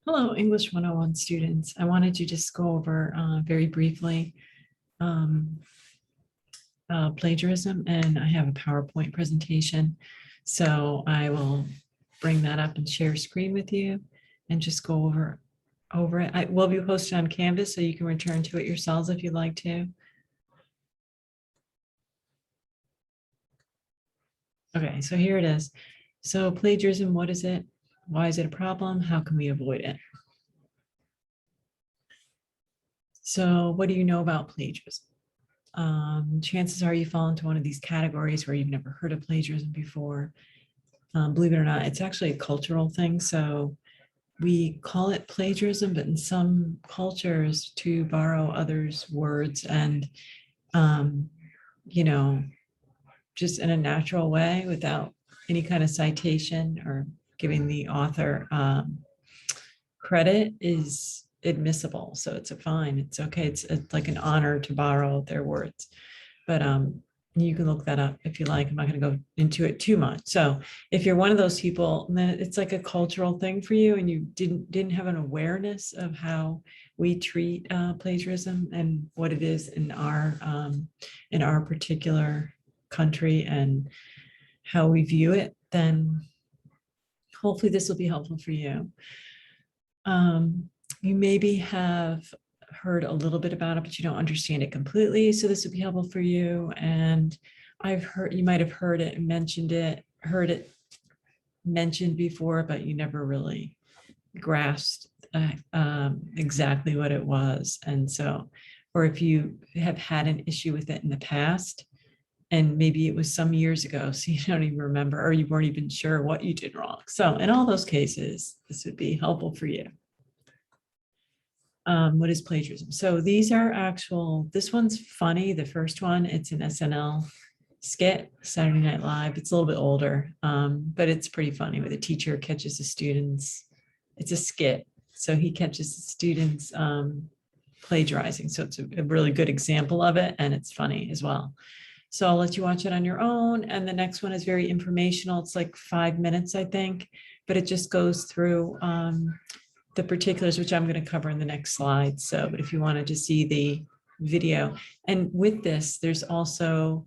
Hello, English 101 students. I wanted to just go over very briefly um, plagiarism, and I have a PowerPoint presentation. So I will bring that up and share screen with you and just go over it. I will be posted on Canvas, so you can return to it yourselves if you'd like to. Okay, so here it is. So plagiarism, what is it? Why is it a problem? How can we avoid it? So what do you know about plagiarism? Chances are you fall into one of these categories where you've never heard of plagiarism before. Believe it or not, it's actually a cultural thing. So we call it plagiarism, but in some cultures, to borrow others' words and, um, you know, just in a natural way without any kind of citation or giving the author credit is admissible. So it's a fine. It's okay. It's like an honor to borrow their words. But you can look that up if you like. I'm not going to go into it too much. So if you're one of those people, then it's like a cultural thing for you, and you didn't have an awareness of how we treat plagiarism and what it is in our particular country and how we view it, then hopefully this will be helpful for you. You maybe have heard a little bit about it, but you don't understand it completely. So this would be helpful for you. And I've heard, you might have heard it mentioned before, but you never really grasped exactly what it was. And so, or if you have had an issue with it in the past, and maybe it was some years ago, so you don't even remember, or you weren't even sure what you did wrong. So in all those cases, this would be helpful for you. What is plagiarism? So these are this one's funny. The first one, it's an SNL skit, Saturday Night Live. It's a little bit older, but it's pretty funny, where the teacher catches the students. It's a skit. So he catches the students plagiarizing. So it's a really good example of it, and it's funny as well. So I'll let you watch it on your own. And the next one is very informational. It's like 5 minutes, I think, but it just goes through the particulars, which I'm going to cover in the next slide. So, but if you wanted to see the video, and with this, there's also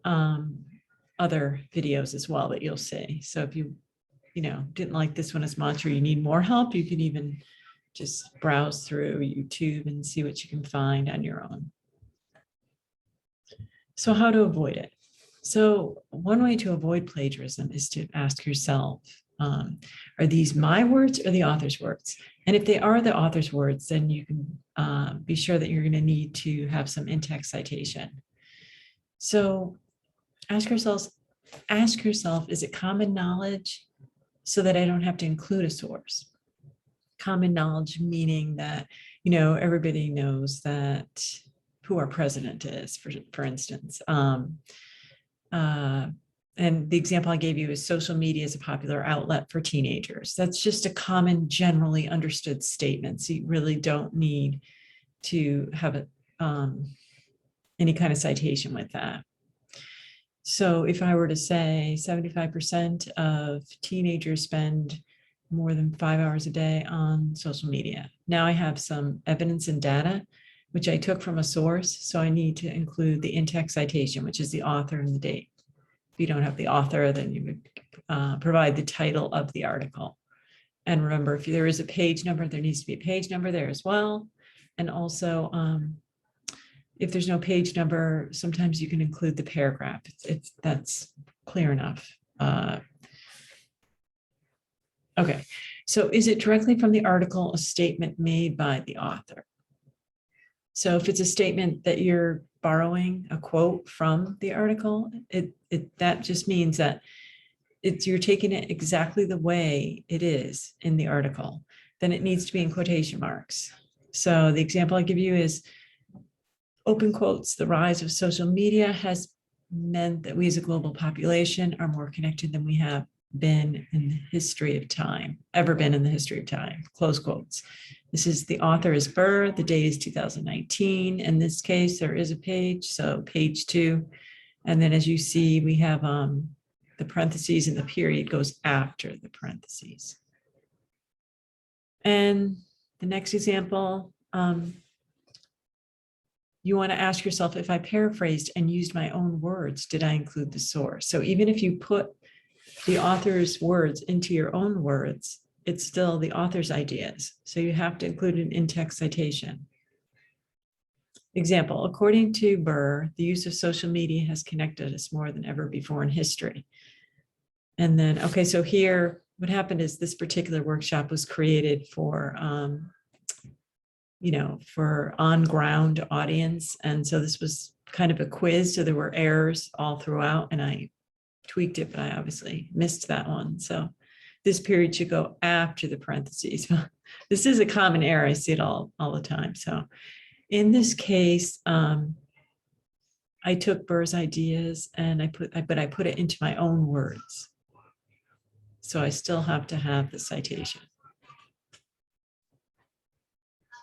other videos as well that you'll see. So if you didn't like this one as much, or you need more help, you can even just browse through YouTube and see what you can find on your own. So how to avoid it? So one way to avoid plagiarism is to ask yourself, are these my words or the author's words? And if they are the author's words, then you can be sure that you're going to need to have some in-text citation. So ask yourself, is it common knowledge, so that I don't have to include a source? Common knowledge meaning that, everybody knows that who our president is, for instance. And the example I gave you is social media is a popular outlet for teenagers. That's just a common, generally understood statement. So you really don't need to have any kind of citation with that. So if I were to say 75% of teenagers spend more than 5 hours a day on social media. Now I have some evidence and data, which I took from a source. So I need to include the in-text citation, which is the author and the date. If you don't have the author, then you would provide the title of the article. And remember, if there is a page number, there needs to be a page number there as well. And also, if there's no page number, sometimes you can include the paragraph. That's clear enough. Okay, so is it directly from the article, a statement made by the author? So if it's a statement that you're borrowing a quote from the article, that just means that you're taking it exactly the way it is in the article. Then it needs to be in quotation marks. So the example I give you is, open quotes, the rise of social media has meant that we as a global population are more connected than we have been in the history of time, ever been in the history of time, close quotes. This is, the author is Burr, the date is 2019. In this case, there is a page, so page 2. And then as you see, we have the parentheses, and the period goes after the parentheses. And the next example, you want to ask yourself, if I paraphrased and used my own words, did I include the source? So even if you put the author's words into your own words, it's still the author's ideas. So you have to include an in-text citation. Example, according to Burr, the use of social media has connected us more than ever before in history. And then, okay, so here, what happened is this particular workshop was created for, for on-ground audience. And so this was kind of a quiz. So there were errors all throughout, and I tweaked it, but I obviously missed that one. So this period should go after the parentheses. This is a common error. I see it all the time. So in this case, I took Burr's ideas and I put it into my own words. So I still have to have the citation.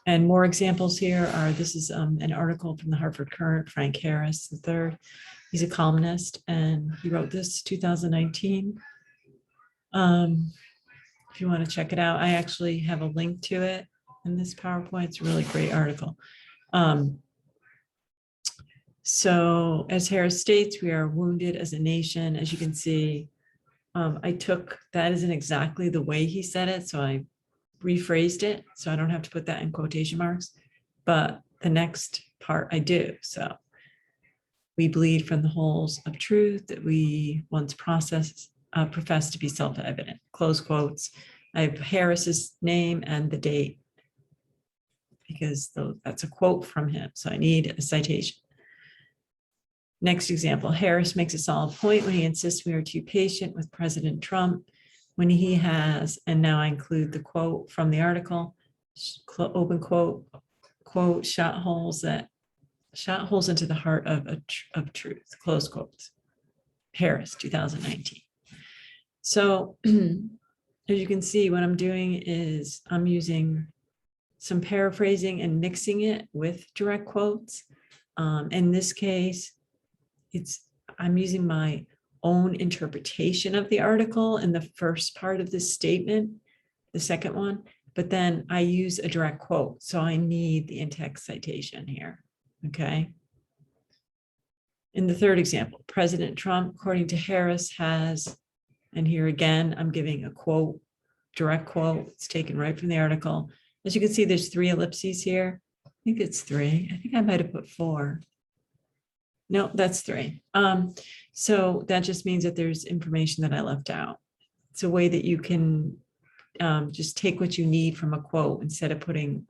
And more examples here are, this is an article from the Hartford Courant, Frank Harris III. He's a columnist and he wrote this 2019. If you want to check it out, I actually have a link to it in this PowerPoint. It's a really great article. So as Harris states, we are wounded as a nation. As you can see, I took, that isn't exactly the way he said it, so I rephrased it, so I don't have to put that in quotation marks, but the next part I do. So we bleed from the holes of truth that we once professed to be self-evident, close quotes. I have Harris's name and the date because that's a quote from him, so I need a citation. Next example, Harris makes a solid point when he insists we are too patient with President Trump when he has, and now I include the quote from the article, open quote, shot holes into the heart of truth, close quotes. Harris, 2019. So as you can see, what I'm doing is I'm using some paraphrasing and mixing it with direct quotes. In this case, I'm using my own interpretation of the article in the first part of this statement, the second one, but then I use a direct quote. So I need the in-text citation here, okay? In the third example, President Trump, according to Harris, has, and here again, I'm giving a quote, direct quote, it's taken right from the article. As you can see, there's 3 ellipses here. I think it's 3. I think I might have put 4. No, that's 3. So that just means that there's information that I left out. It's a way that you can just take what you need from a quote instead of putting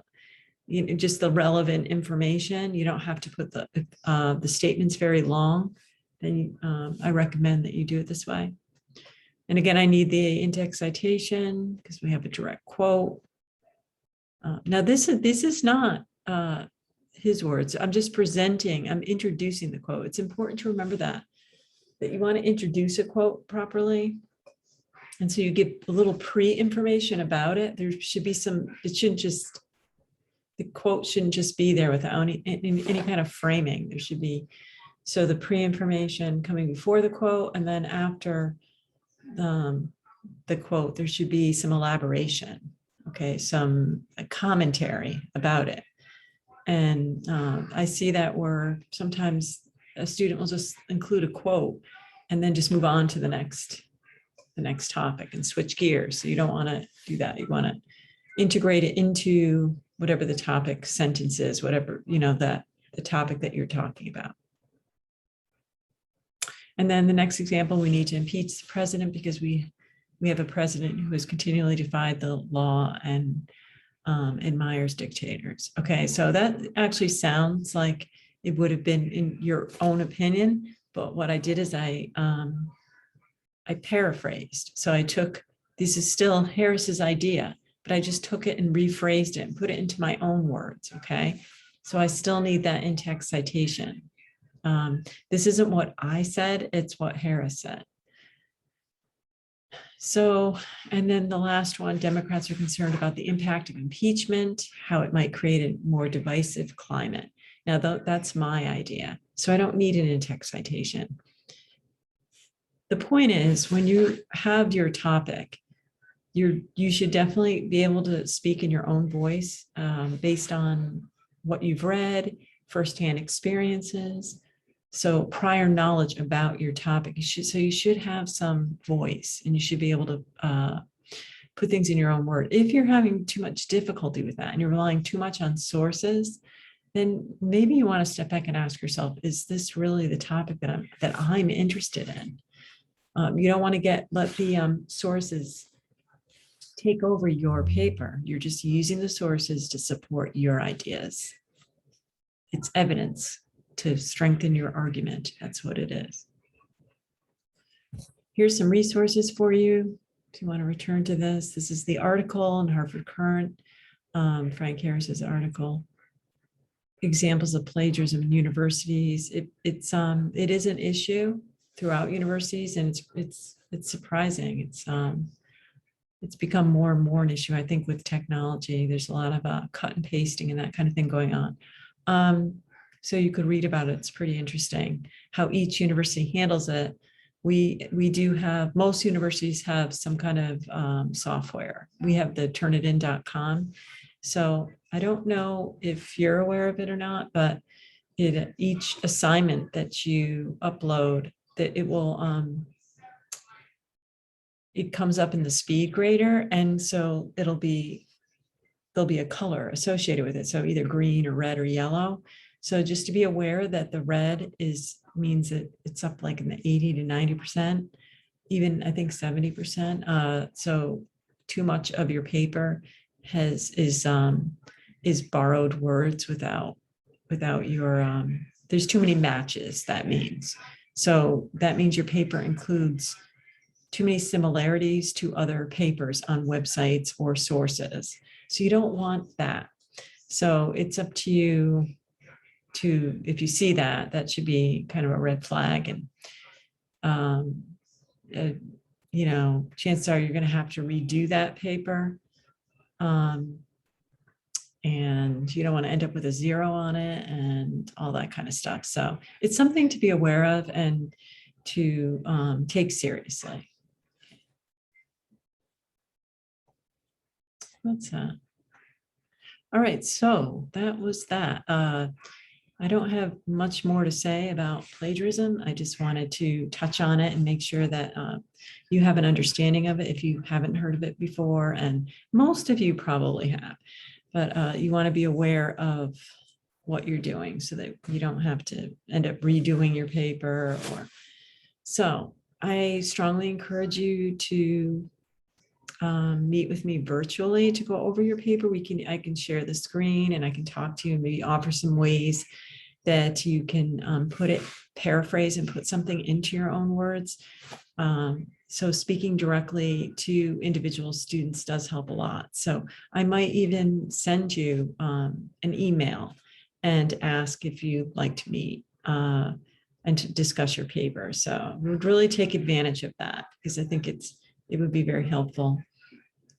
just the relevant information. You don't have to put the statements very long. Then I recommend that you do it this way. And again, I need the in-text citation because we have a direct quote. Now this is not his words. I'm just presenting, I'm introducing the quote. It's important to remember that you want to introduce a quote properly. And so you give a little pre-information about it. There should be some, the quote shouldn't just be there without any kind of framing. There should be, so the pre-information coming before the quote, and then after the quote, there should be some elaboration. Okay, some commentary about it. And I see that where sometimes a student will just include a quote and then just move on to the next topic and switch gears. So you don't want to do that. You want to integrate it into whatever the topic sentence is, whatever, the topic that you're talking about. And then the next example, we need to impeach the president because we have a president who has continually defied the law and admires dictators. Okay, so that actually sounds like it would have been in your own opinion, but what I did is I paraphrased. So I took, this is still Harris's idea, but I just took it and rephrased it and put it into my own words, okay? So I still need that in-text citation. This isn't what I said, it's what Harris said. So, and then the last one, Democrats are concerned about the impact of impeachment, how it might create a more divisive climate. Now, that's my idea. So I don't need an in-text citation. The point is, when you have your topic, you should definitely be able to speak in your own voice based on what you've read, firsthand experiences. So prior knowledge about your topic, so you should have some voice and you should be able to put things in your own word. If you're having too much difficulty with that and you're relying too much on sources, then maybe you want to step back and ask yourself, is this really the topic that I'm interested in? You don't want to let the sources take over your paper. You're just using the sources to support your ideas. It's evidence to strengthen your argument. That's what it is. Here's some resources for you. If you want to return to this, this is the article in Harvard Current, Frank Harris's article. Examples of plagiarism in universities. It is an issue throughout universities, and it's surprising. It's become more and more an issue. I think with technology, there's a lot of cut and pasting and that kind of thing going on. So you could read about it. It's pretty interesting how each university handles it. We do have, most universities have some kind of software. We have the turnitin.com. So I don't know if you're aware of it or not, but each assignment that you upload, that it will, it comes up in the speed grader. And so there'll be a color associated with it. So either green or red or yellow. So just to be aware that the red means that it's up like in the 80 to 90%, even I think 70%. So too much of your paper is borrowed words without your there's too many matches. That means your paper includes too many similarities to other papers on websites or sources. So you don't want that. So it's up to you to, if you see that should be kind of a red flag. And chances are you're going to have to redo that paper. And you don't want to end up with a 0 on it and all that kind of stuff. So it's something to be aware of and to take seriously. What's that? All right, so that was that. I don't have much more to say about plagiarism. I just wanted to touch on it and make sure that you have an understanding of it if you haven't heard of it before, and most of you probably have. But you want to be aware of what you're doing so that you don't have to end up redoing your paper. So I strongly encourage you to meet with me virtually to go over your paper. I can share the screen and I can talk to you and maybe offer some ways that you can paraphrase and put something into your own words. So speaking directly to individual students does help a lot. So I might even send you an email and ask if you'd like to meet and to discuss your paper. So we would really take advantage of that because I think it would be very helpful,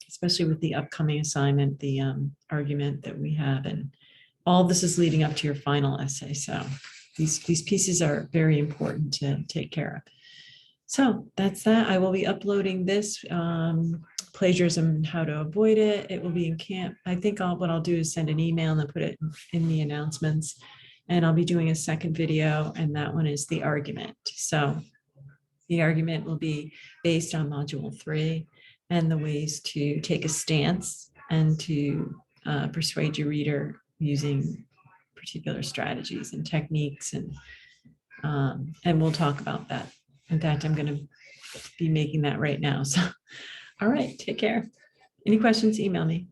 especially with the upcoming assignment, the argument that we have. And all this is leading up to your final essay. So these pieces are very important to take care of. So that's that. I will be uploading this plagiarism and how to avoid it. It will be in camp. I think what I'll do is send an email and then put it in the announcements. And I'll be doing a second video, and that one is the argument. So the argument will be based on module 3 and the ways to take a stance and to persuade your reader using particular strategies and techniques. And we'll talk about that. In fact, I'm going to be making that right now. So, all right, take care. Any questions, email me.